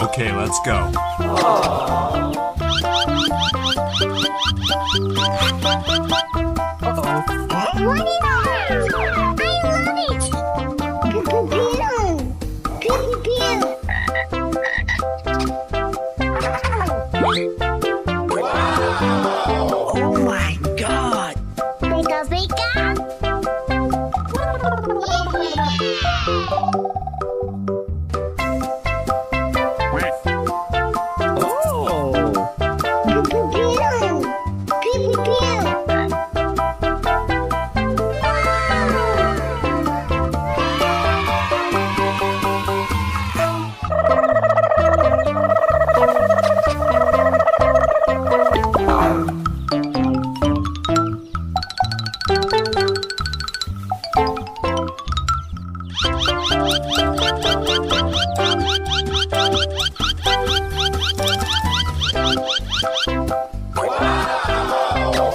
Okay, let's go. Oh my God! Pika pika.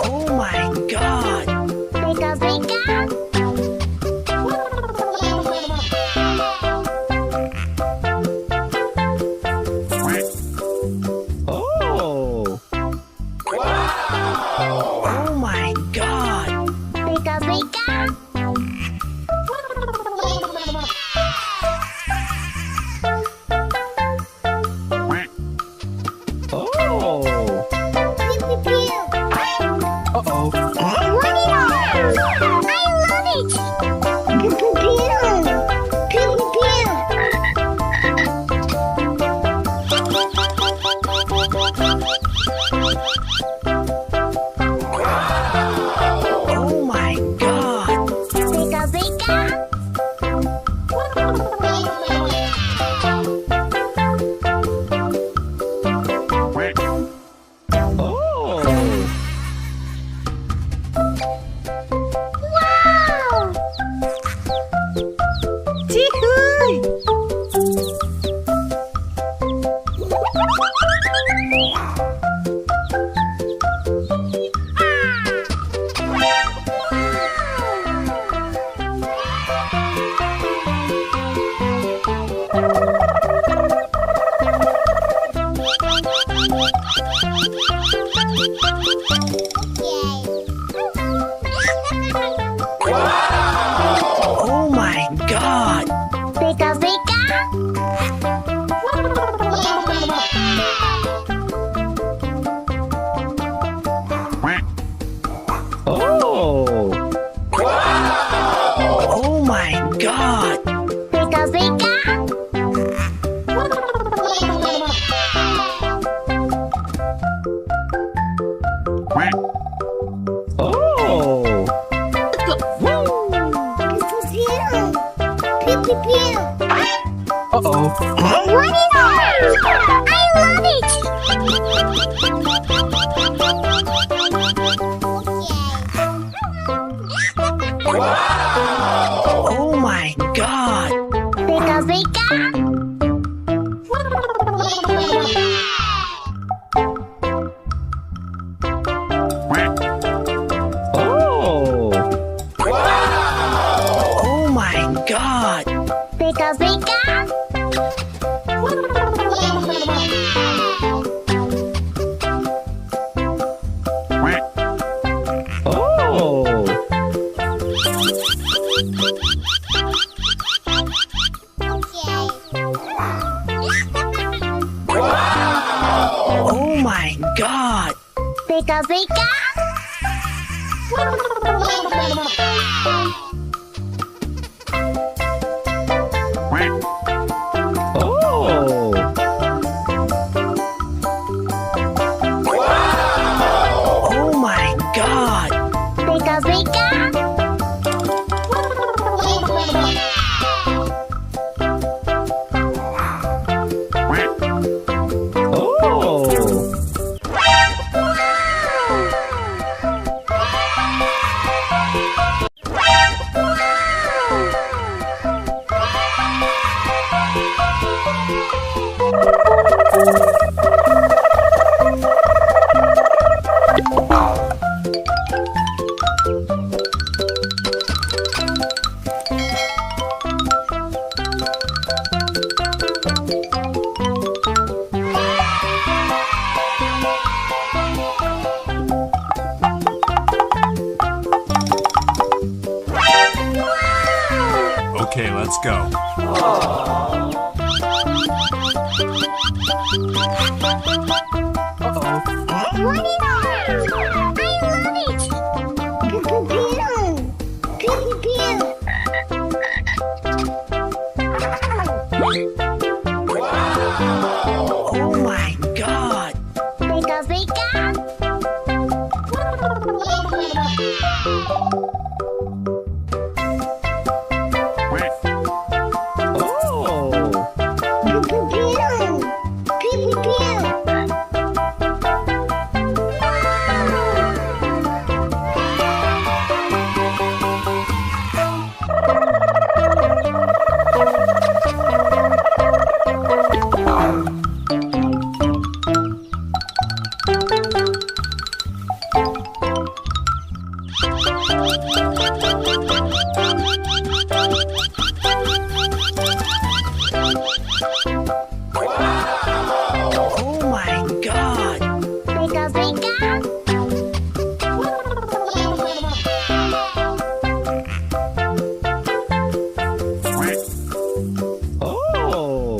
Oh my God! Pika pika. Oh! Oh my God! Pika pika. Oh! Uh-oh. I love it. Pew pew pew. Pew pew pew. Oh my God! Pika pika. Oh! Wow. Jihui! Oh my God! Pika pika. Oh! Oh my God! Pika pika. Oh! Pew pew pew. Uh-oh. What is that? I love it. Oh my God! Pika pika. Oh! Oh my God! Pika pika. Oh! Oh my God! Pika pika. Oh! Oh my God! Pika pika. Oh! Okay, let's go. What is that? I love it! Pew, pew, pew. Oh my